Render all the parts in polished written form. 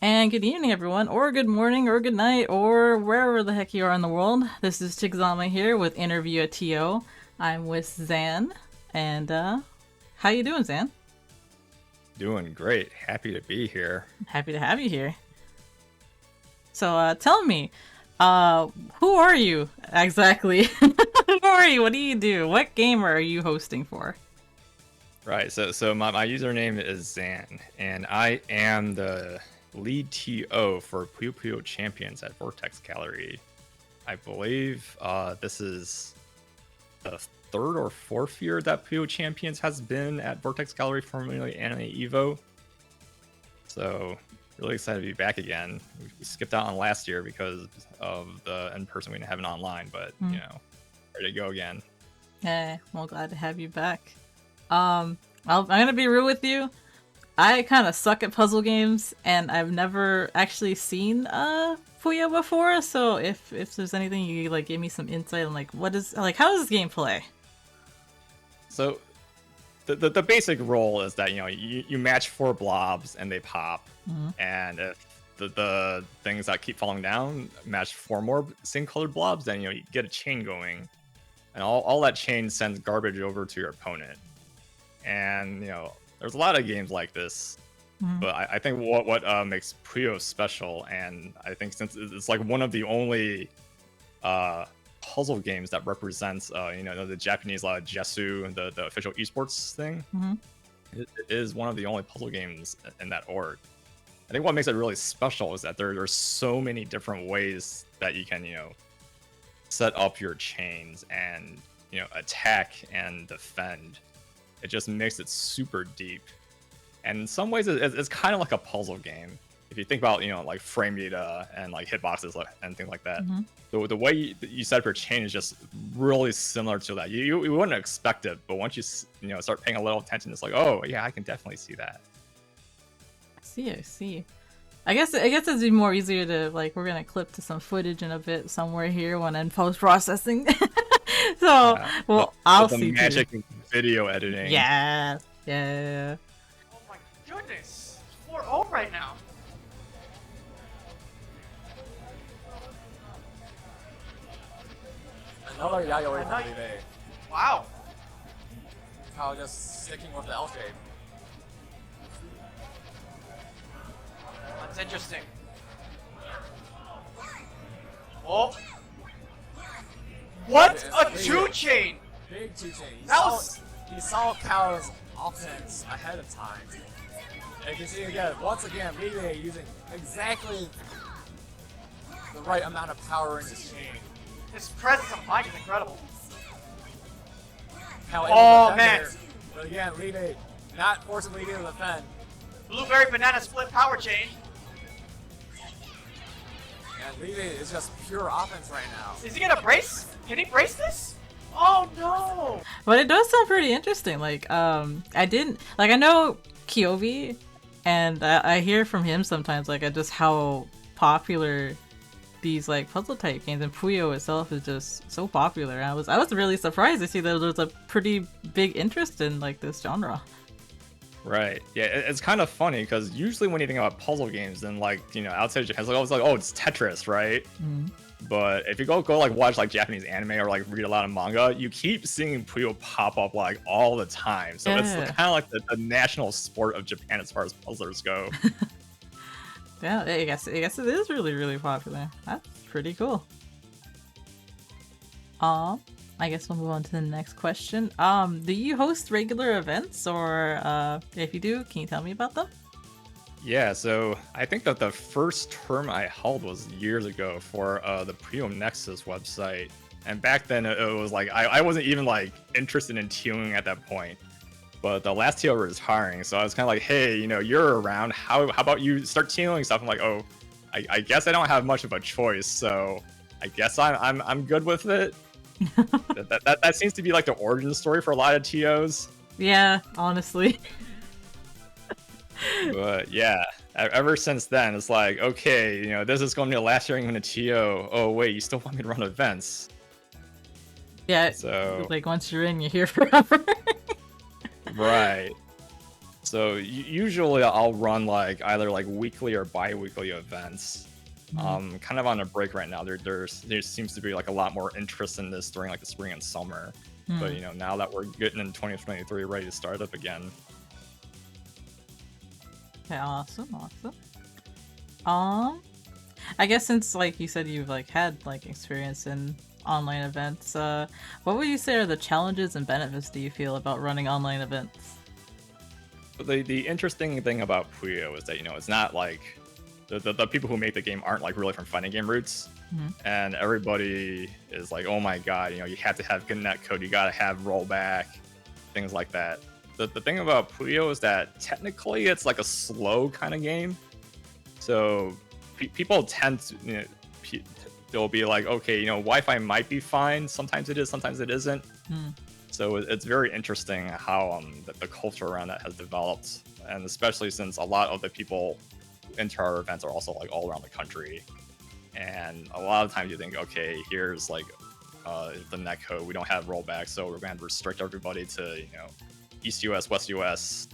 And good evening, everyone, or good morning, or good night, or wherever the heck you are in the world. This is Chickzama here with Interview at TO. I'm with Zan, and how you doing, Zan? Doing great. Happy to be here. Happy to have you here. So, tell me, who are you exactly? Who are you? What do you do? What game are you hosting for? Right. So my username is Zan, and I am the lead TO for Puyo Puyo Champions at Vortex Gallery. I believe this is the third or fourth year that Puyo Champions has been at Vortex Gallery, formerly Anime Evo. So really excited to be back again. We skipped out on last year because of the in-person we didn't have an online, but you know, ready to go again. Hey, well, glad to have you back. I'm gonna be real with you. I kind of suck at puzzle games, and I've never actually seen Puyo before. So if there's anything you like, give me some insight on like how does this game play? So the basic role is that you match 4 blobs and they pop, and if the things that keep falling down match 4 more same colored blobs, then you get a chain going, and all that chain sends garbage over to your opponent. And there's a lot of games like this, but I think what makes Puyo special, and I think since it's like one of the only puzzle games that represents the Japanese Jesu, the official esports thing, it is one of the only puzzle games in that org. I think what makes it really special is that there's so many different ways that you can set up your chains and attack and defend. It just makes it super deep, and in some ways it's kind of like a puzzle game if you think about like frame data and like hitboxes and things like that. The way you set up your chain is just really similar to that. You wouldn't expect it, but once you start paying a little attention, it's like, oh yeah, I can definitely see that. I see. I guess it'd be more easier to we're gonna clip to some footage in a bit somewhere here when in post processing. So I'll see. The magic of video editing. Yeah. Oh my goodness! 4-0 right now. Another Yayoi from Live. Wow. How just sticking with the L shape. That's interesting. Oh. What a 2-chain! Big 2-chain. He saw Kao's offense ahead of time. And you can see again, once again, Live using exactly the right amount of power in his chain. His presence of mind is incredible. Kao Oh man! here, but again, Live not forcing Live to defend. Blueberry banana split power chain. And Live is just pure offense right now. Is he gonna brace? Can he brace this? Oh no! But it does sound pretty interesting. I know Kyovi, and I hear from him sometimes just how popular these puzzle type games, and Puyo itself is just so popular. I was really surprised to see that there's a pretty big interest in this genre. Right. Yeah, it's kind of funny because usually when you think about puzzle games, then outside of Japan, it's always oh, it's Tetris, right? But if you go watch Japanese anime or read a lot of manga, you keep seeing Puyo pop up all the time. So it's kind of the national sport of Japan as far as puzzlers go. Yeah, I guess it is really, really popular. That's pretty cool. I guess we'll move on to the next question. Do you host regular events, or if you do, can you tell me about them? Yeah, so I think that the first term I held was years ago for the Puyo Nexus website, and back then it was I wasn't even interested in TOing at that point. But the last TO was retiring, so I was kind of hey, you're around. How about you start TOing stuff? I'm oh, I guess I don't have much of a choice, so I guess I'm good with it. that seems to be the origin story for a lot of TOs. Yeah, honestly. But yeah, ever since then, it's okay, this is going to be the last year I'm going to TO. Oh wait, you still want me to run events? Yeah. So once you're in, you're here forever. Right. So usually I'll run like either like weekly or bi-weekly events. Kind of on a break right now. There seems to be like a lot more interest in this during like the spring and summer. But you know, now that we're getting in 2023, ready to start up again. Okay, awesome. I guess since like you said you've like had like experience in online events, what would you say are the challenges and benefits do you feel about running online events? The interesting thing about Puyo is that, you know, it's not like the people who make the game aren't like really from fighting game roots, and everybody is like, oh my god, you know, you have to have good net code, you gotta have rollback, things like that. The thing about Puyo is that technically it's like a slow kind of game, so people tend to, you know, they'll be like, okay, you know, Wi-Fi might be fine, sometimes it is, sometimes it isn't. So it's very interesting how the culture around that has developed, and especially since a lot of the people who enter our events are also like all around the country, and a lot of times you think, okay, here's like the netcode, we don't have rollback, so we're going to restrict everybody to, you know, East US, West US,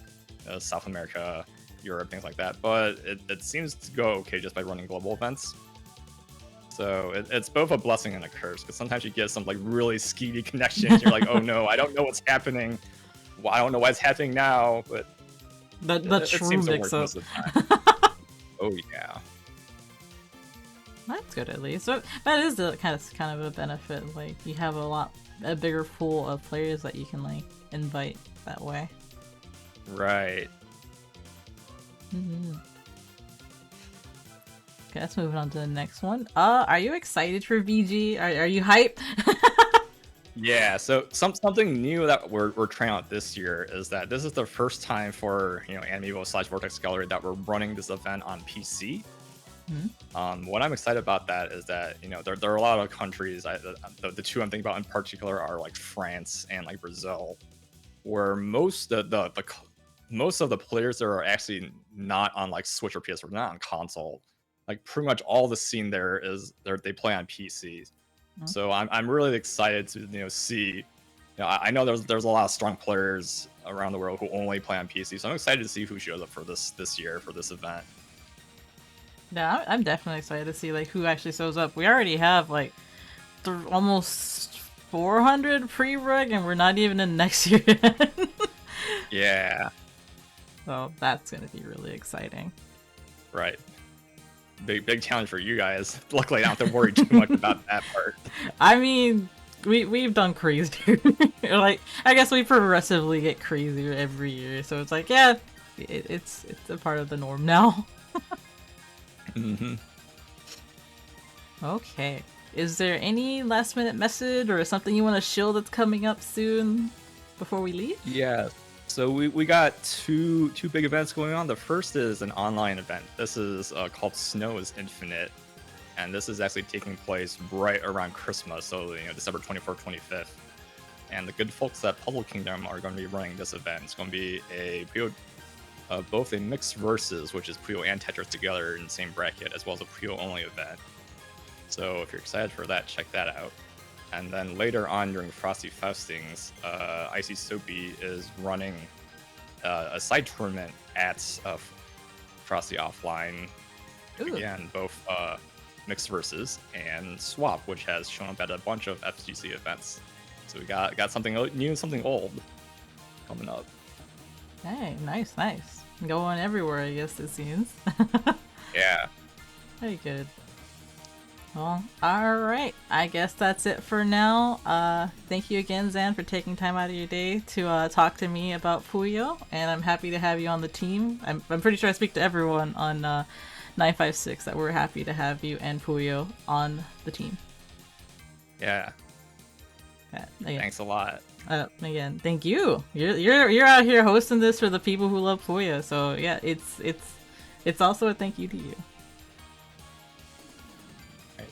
South America, Europe, things like that. But it seems to go okay just by running global events. So it's both a blessing and a curse, because sometimes you get some like really skeevy connections. You're like, oh no, I don't know what's happening. Well, I don't know what's happening now, but The it true seems to work mix-up. most of the time. Oh yeah. That's good at least. So that is the kind of a benefit. Like you have a bigger pool of players that you can like invite that way. Right. Okay, let's move on to the next one. Are you excited for VG? Are you hyped? Yeah, so something new that we're trying out this year is that this is the first time for, you know, Animivo / Vortex Gallery that we're running this event on PC. What I'm excited about that is that, you know, there are a lot of countries. The two I'm thinking about in particular are like France and like Brazil, where most of the players there are actually not on like Switch or PS4, not on console. Like pretty much all the scene there is they play on PC. So I'm really excited to, you know, see. You know, I know there's a lot of strong players around the world who only play on PC, so I'm excited to see who shows up for this year for this event. Yeah, I'm definitely excited to see like who actually shows up. We already have like almost 400 pre-reg, and we're not even in next year yet. Yeah. So that's gonna be really exciting. Right. Big challenge for you guys. Luckily, I don't have to worry too much about that part. I mean, we've done crazy. Like, I guess we progressively get crazier every year, so it's like, yeah, it's a part of the norm now. Okay. Is there any last minute message or something you want to show that's coming up soon before we leave? Yeah. So we got two big events going on. The first is an online event. This is called Snow is Infinite, and this is actually taking place right around Christmas, so, you know, December 24th, 25th. And the good folks at Puzzle Kingdom are going to be running this event. It's going to be a Puyo, both a mixed versus, which is Puyo and Tetris together in the same bracket, as well as a Puyo only event. So if you're excited for that, check that out. And then later on during Frosty Faustings, Icy Soapy is running a side tournament at Frosty Offline. Ooh. Again, both mixed versus and swap, which has shown up at a bunch of FGC events. So we got something new and something old coming up. Hey, nice. Going everywhere, I guess, it seems. Yeah. Very good. Well, alright. I guess that's it for now. Thank you again, Zan, for taking time out of your day to talk to me about Puyo, and I'm happy to have you on the team. I'm pretty sure I speak to everyone on 956 that we're happy to have you and Puyo on the team. Yeah. Again, Thanks a lot. again, thank you. You're out here hosting this for the people who love Puyo, so yeah, it's also a thank you to you.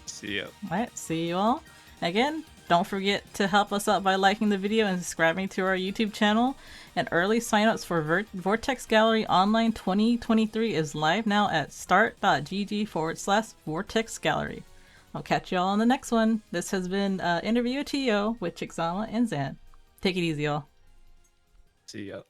See you. Alright, see you all. Again, don't forget to help us out by liking the video and subscribing to our YouTube channel. And early signups for Vortex Gallery Online 2023 is live now at start.gg/Vortex Gallery. I'll catch you all on the next one. This has been Interview with TO with Chickzama and Zan. Take it easy, y'all. See ya.